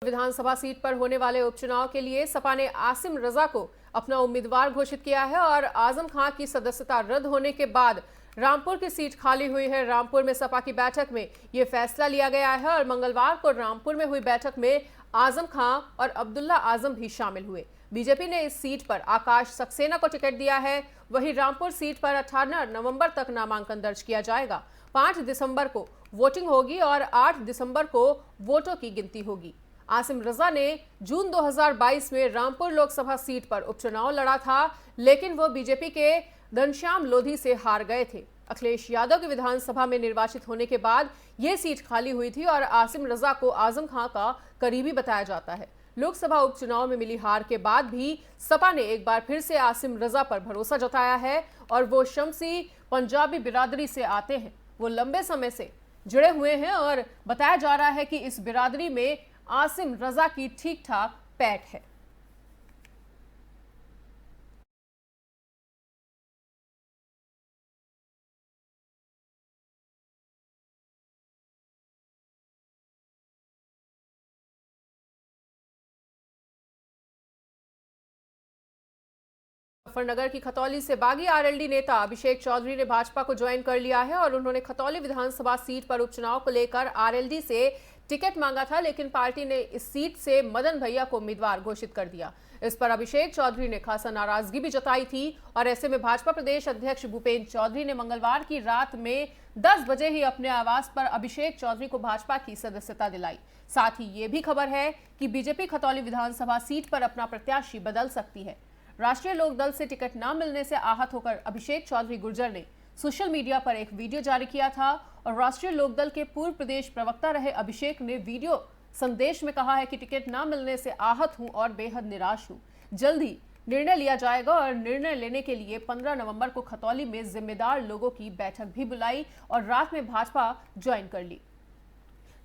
विधानसभा seat पर होने वाले उपचुनाव के लिए सपा ने आसिम रजा को अपना उम्मीदवार घोषित किया है और आजम खां की सदस्यता रद्द होने के बाद रामपुर की सीट खाली हुई है। रामपुर में सपा की बैठक में यह फैसला लिया गया है और मंगलवार को रामपुर में हुई बैठक में आजम खां और अब्दुल्ला आजम भी शामिल हुए। बीजेपी ने इस सीट पर आकाश सक्सेना को टिकट दिया है। वहीं रामपुर सीट पर 18 नवंबर तक नामांकन दर्ज किया जाएगा। 5 दिसंबर को वोटिंग होगी और 8 दिसंबर को वोटों की गिनती होगी। आसिम रजा ने जून 2022 में रामपुर लोकसभा सीट पर उपचुनाव लड़ा था, लेकिन वो बीजेपी के घनश्याम लोधी से हार गए थे। अखिलेश यादव के विधानसभा में निर्वाचित होने के बाद ये सीट खाली हुई थी और आसिम रजा को आजम खां का करीबी बताया जाता है। लोकसभा उपचुनाव में मिली हार के बाद भी सपा ने एक बार फिर से आसिम रजा पर भरोसा जताया है और वो शमसी पंजाबी बिरादरी से आते हैं। वो लंबे समय से जुड़े हुए हैं और बताया जा रहा है कि इस बिरादरी में आसिम रजा की ठीक ठाक पैठ है। मुजफ्फरनगर की खतौली से बागी आरएलडी नेता अभिषेक चौधरी ने भाजपा को ज्वाइन कर लिया है और उन्होंने खतौली विधानसभा सीट पर उपचुनाव को लेकर आरएलडी से टिकट मांगा था, लेकिन पार्टी ने इस सीट से मदन भैया को उम्मीदवार घोषित कर दिया। इस पर अभिषेक चौधरी ने खासा नाराजगी भी जताई थी और ऐसे में भाजपा प्रदेश अध्यक्ष भूपेंद्र चौधरी ने मंगलवार की रात में 10 बजे ही अपने आवास पर अभिषेक चौधरी को भाजपा की सदस्यता दिलाई। साथ ही ये भी खबर है कि बीजेपी खतौली विधानसभा सीट पर अपना प्रत्याशी बदल सकती है। राष्ट्रीय लोकदल से टिकट न मिलने से आहत होकर अभिषेक चौधरी गुर्जर ने सोशल मीडिया पर एक वीडियो जारी किया था और राष्ट्रीय लोकदल के पूर्व प्रदेश प्रवक्ता रहे अभिषेक ने वीडियो संदेश में कहा है कि टिकट न मिलने से आहत हूं और बेहद निराश हूं। जल्दी निर्णय लिया जाएगा और निर्णय लेने के लिए 15 नवंबर को खतौली में जिम्मेदार लोगों की बैठक भी बुलाई और रात में भाजपा ज्वाइन कर ली।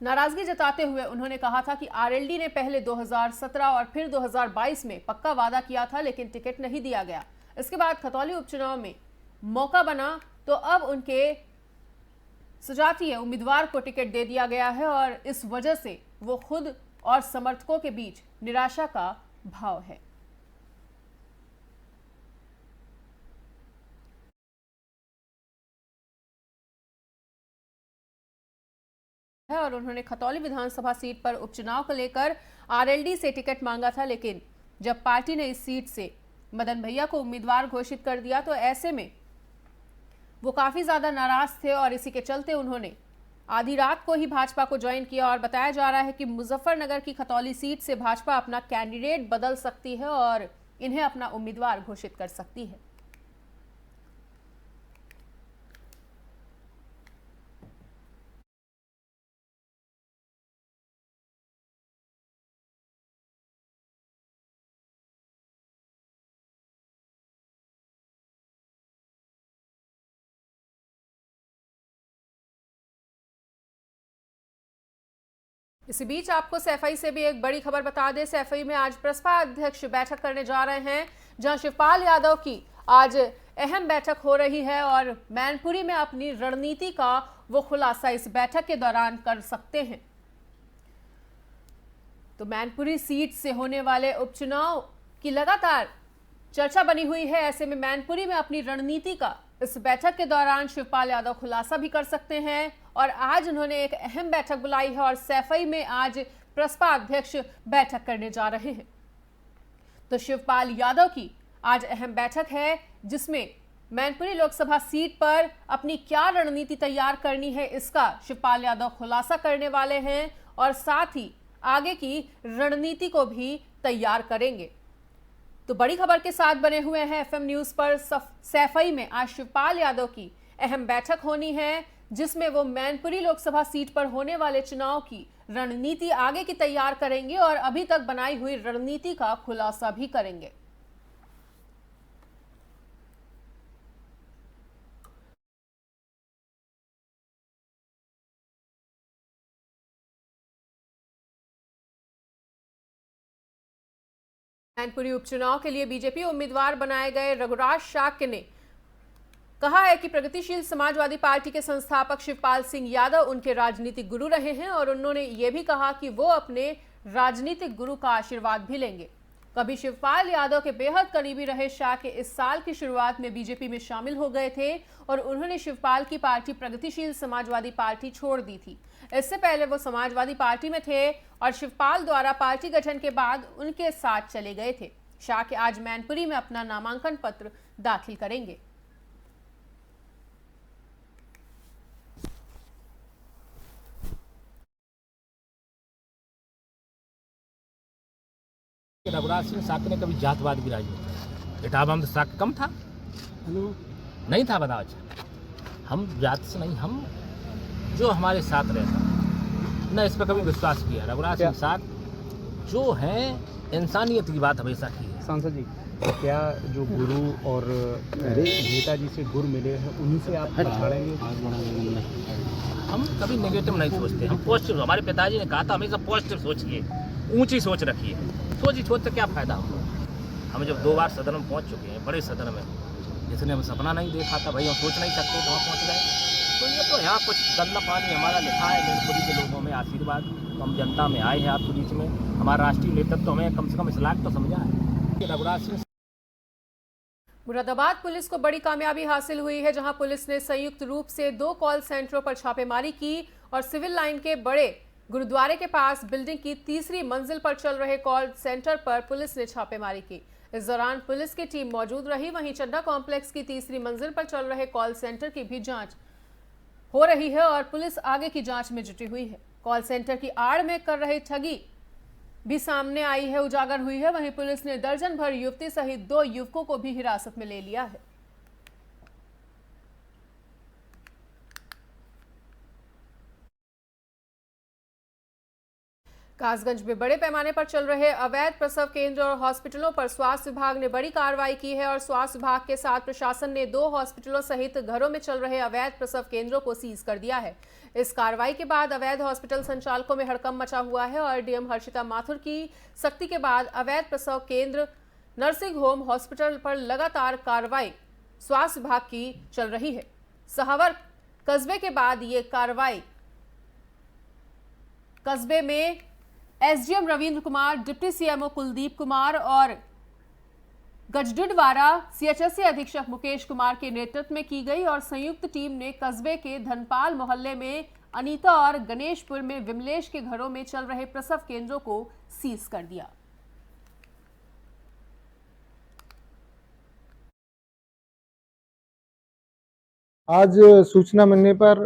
नाराजगी जताते हुए उन्होंने कहा था कि आरएलडी ने पहले 2017 और फिर 2022 में पक्का वादा किया था, लेकिन टिकट नहीं दिया गया। इसके बाद खतौली उपचुनाव में मौका बना तो अब उनके सजातीय उम्मीदवार को टिकट दे दिया गया है और इस वजह से वो खुद और समर्थकों के बीच निराशा का भाव है। और उन्होंने खतौली विधानसभा सीट पर उपचुनाव को लेकर आरएलडी से टिकट मांगा था, लेकिन जब पार्टी ने इस सीट से मदन भैया को उम्मीदवार घोषित कर दिया तो ऐसे में वो काफी ज्यादा नाराज थे और इसी के चलते उन्होंने आधी रात को ही भाजपा को ज्वाइन किया और बताया जा रहा है कि मुजफ्फरनगर की खतौली सीट से भाजपा अपना कैंडिडेट बदल सकती है और इन्हें अपना उम्मीदवार घोषित कर सकती है। इसी बीच आपको सैफई से भी एक बड़ी खबर बता दें। सैफई में आज प्रसपा अध्यक्ष बैठक करने जा रहे हैं, जहां शिवपाल यादव की आज अहम बैठक हो रही है और मैनपुरी में अपनी रणनीति का वो खुलासा इस बैठक के दौरान कर सकते हैं। तो मैनपुरी सीट से होने वाले उपचुनाव की लगातार चर्चा बनी हुई है। ऐसे में मैनपुरी में अपनी रणनीति का इस बैठक के दौरान शिवपाल यादव खुलासा भी कर सकते हैं और आज उन्होंने एक अहम बैठक बुलाई है और सैफई में आज प्रसपा अध्यक्ष बैठक करने जा रहे हैं। तो शिवपाल यादव की आज अहम बैठक है, जिसमें मैनपुरी लोकसभा सीट पर अपनी क्या रणनीति तैयार करनी है इसका शिवपाल यादव खुलासा करने वाले हैं और साथ ही आगे की रणनीति को भी तैयार करेंगे। तो बड़ी खबर के साथ बने हुए हैं एफएम न्यूज पर। सैफई में आज शिवपाल यादव की अहम बैठक होनी है, जिसमें वो मैनपुरी लोकसभा सीट पर होने वाले चुनाव की रणनीति आगे की तैयार करेंगे और अभी तक बनाई हुई रणनीति का खुलासा भी करेंगे। मैनपुरी उपचुनाव के लिए बीजेपी उम्मीदवार बनाए गए रघुराज शाक्य ने कहा है कि प्रगतिशील समाजवादी पार्टी के संस्थापक शिवपाल सिंह यादव उनके राजनीतिक गुरु रहे हैं और उन्होंने ये भी कहा कि वो अपने राजनीतिक गुरु का आशीर्वाद भी लेंगे। कभी शिवपाल यादव के बेहद करीबी रहे शाह के इस साल की शुरुआत में बीजेपी में शामिल हो गए थे और उन्होंने शिवपाल की पार्टी प्रगतिशील समाजवादी पार्टी छोड़ दी थी। इससे पहले वो समाजवादी पार्टी में थे और शिवपाल द्वारा पार्टी गठन के बाद उनके साथ चले गए थे। शाह के आज मैनपुरी में अपना नामांकन पत्र दाखिल करेंगे। रघुराज सिंह साथ ने कभी जातवाद की राजनीति इटावा में तो साक कम था नहीं था बताओ। अच्छा हम जात से नहीं, हम जो हमारे साथ रहता न इस पर कभी विश्वास किया। रघुराज सिंह साथ जो है इंसानियत की बात हमेशा की है। सांसद जी, क्या जो गुरु और नेताजी से गुर मिले हैं उन्हीं से आप पछाड़ेंगे? हम कभी नेगेटिव नहीं सोचते, हम पॉजिटिव। हमारे पिताजी ने कहा था हमेशा पॉजिटिव सोचिए, ऊंची सोच रखिए। सोच से क्या फायदा होगा। हम जब 2 बार सदन में पहुंच चुके हैं, बड़े सदन में, जिसने हम सपना नहीं देखा था भाई हम सोच नहीं सकते तो वहाँ पहुँच गए। तो ये तो यहाँ कुछ गंदा पानी हमारा लिखा है मैनपुरी के लोगों में आशीर्वाद। तो हम जनता में आए हैं आपके बीच में, हमारा राष्ट्रीय नेतृत्व तो हमें कम से कम इस लायक तो समझा है। रघुराज सिंह। मुरादाबाद पुलिस को बड़ी कामयाबी हासिल हुई है, जहां पुलिस ने संयुक्त रूप से 2 कॉल सेंटरों पर छापेमारी की और सिविल लाइन के बड़े गुरुद्वारे के पास बिल्डिंग की 3री मंजिल पर चल रहे कॉल सेंटर पर पुलिस ने छापेमारी की। इस दौरान पुलिस की टीम मौजूद रही। वहीं चड्डा कॉम्प्लेक्स की 3री मंजिल पर चल रहे कॉल सेंटर की भी जांच हो रही है और पुलिस आगे की जांच में जुटी हुई है। कॉल सेंटर की आड़ में कर रहे ठगी भी सामने आई है, उजागर हुई है। वहीं पुलिस ने दर्जन भर युवती सहित 2 युवकों को भी हिरासत में ले लिया है। कासगंज में बड़े पैमाने पर चल रहे अवैध प्रसव केंद्र और हॉस्पिटलों पर स्वास्थ्य विभाग ने बड़ी कार्रवाई की है और स्वास्थ्य विभाग के साथ प्रशासन ने 2 हॉस्पिटलों सहित घरों में चल रहे अवैध प्रसव केंद्रों को सीज कर दिया है। इस कार्रवाई के बाद अवैध हॉस्पिटल संचालकों में हड़कंप मचा हुआ है और डीएम हर्षिता माथुर की सख्ती के बाद अवैध प्रसव केंद्र, नर्सिंग होम, हॉस्पिटल पर लगातार कार्रवाई स्वास्थ्य विभाग की चल रही है। सहावर कस्बे के बाद ये कार्रवाई कस्बे में SDM Ravindra Kumar, deputy CMO Kuldeep Kumar और गजडुडवारा सीएचएससी अधीक्षक मुकेश कुमार के नेतृत्व में की गई और संयुक्त टीम ने कस्बे के धनपाल मोहल्ले में अनीता और गणेशपुर में विमलेश के घरों में चल रहे प्रसव केंद्रों को सीज कर दिया। आज सूचना मिलने पर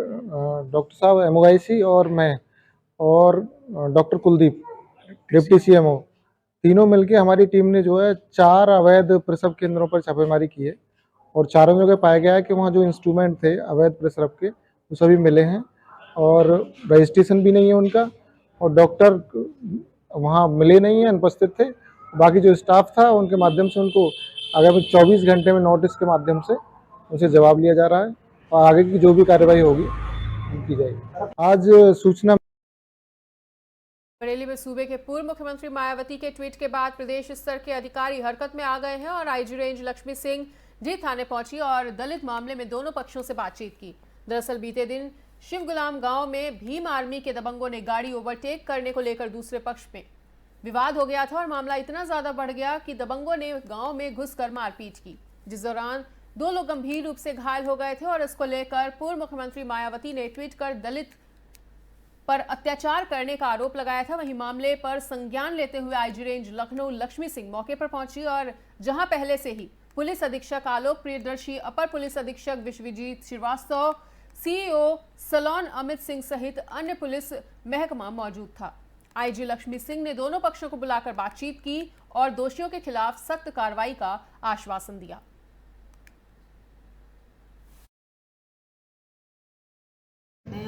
डॉक्टर साहब एमओआईसी और मैं और डॉक्टर कुलदीप डिप्टी सीएमओ तीनों मिलके हमारी टीम ने जो है 4 अवैध प्रसव केंद्रों पर छापेमारी की है और चारों जगह पाया गया है कि वहाँ जो इंस्ट्रूमेंट थे अवैध प्रसव के वो सभी मिले हैं और रजिस्ट्रेशन भी नहीं है उनका और डॉक्टर वहाँ मिले नहीं हैं, अनुपस्थित थे। बाकी जो स्टाफ था उनके माध्यम से उनको आगामी 24 घंटे में नोटिस के माध्यम से उनसे जवाब लिया जा रहा है और आगे की जो भी कार्रवाई होगी की जाएगी। आज सूचना बरेली में सूबे के पूर्व मुख्यमंत्री मायावती के ट्वीट के बाद प्रदेश स्तर के अधिकारी हरकत में आ गए हैं और आईजी रेंज लक्ष्मी सिंह डी थाने पहुंची और दलित मामले में दोनों पक्षों से बातचीत की। दरअसल बीते दिन शिव गुलाम गांव में भीम आर्मी के दबंगों ने गाड़ी ओवरटेक करने को लेकर दूसरे पक्ष में विवाद हो गया था और मामला इतना ज्यादा बढ़ गया कि दबंगों ने गांव में घुसकर मारपीट की, जिस दौरान 2 लोग गंभीर रूप से घायल हो गए थे और इसको लेकर पूर्व मुख्यमंत्री मायावती ने ट्वीट कर दलित पर अत्याचार करने का आरोप लगाया था। वहीं मामले पर संज्ञान लेते हुए आईजी रेंज लखनऊ लक्ष्मी सिंह मौके पर पहुंची और जहां पहले से ही पुलिस अधीक्षक आलोक प्रियदर्शी, अपर पुलिस अधीक्षक विश्वजीत श्रीवास्तव, सीईओ सलोन अमित सिंह सहित अन्य पुलिस महकमा मौजूद था। आईजी लक्ष्मी सिंह ने दोनों पक्षों को बुलाकर बातचीत की और दोषियों के खिलाफ सख्त कार्रवाई का आश्वासन दिया।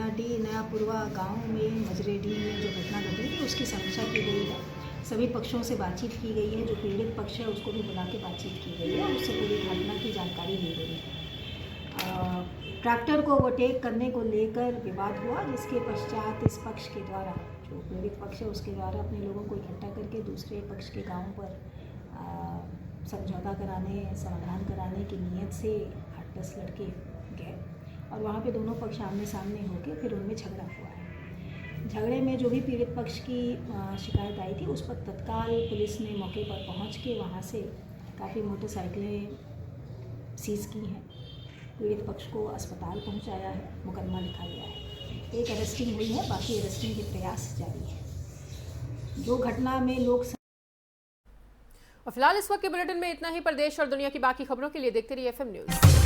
नया पूर्वा गांव में मजरेडी में जो घटना घटी थी उसकी समीक्षा की गई है। सभी पक्षों से बातचीत की गई है। जो पीड़ित पक्ष है उसको भी बुला के बातचीत की गई है और उससे पूरी घटना की जानकारी ली गई है। ट्रैक्टर को ओवरटेक करने को लेकर विवाद हुआ, जिसके पश्चात इस पक्ष के द्वारा, जो पीड़ित पक्ष है उसके द्वारा अपने लोगों को इकट्ठा करके दूसरे पक्ष के गाँव पर समझौता कराने, समाधान कराने की नीयत से 8-10 लड़के गए और वहाँ पे दोनों पक्ष आमने सामने होकर फिर उनमें झगड़ा हुआ है। झगड़े में जो भी पीड़ित पक्ष की शिकायत आई थी, उस पर तत्काल पुलिस ने मौके पर पहुंच के वहां से काफ़ी मोटरसाइकिलें सीज़ की हैं। पीड़ित पक्ष को अस्पताल पहुंचाया है, मुकदमा लिखा गया है। एक अरेस्टिंग हुई है, बाकी अरेस्टिंग के प्रयास जारी है। जो घटना में लोग और फिलहाल इस वक्त के बुलेटिन में इतना ही। पर देश और दुनिया की बाकी खबरों के लिए देखते रहिए FM न्यूज़।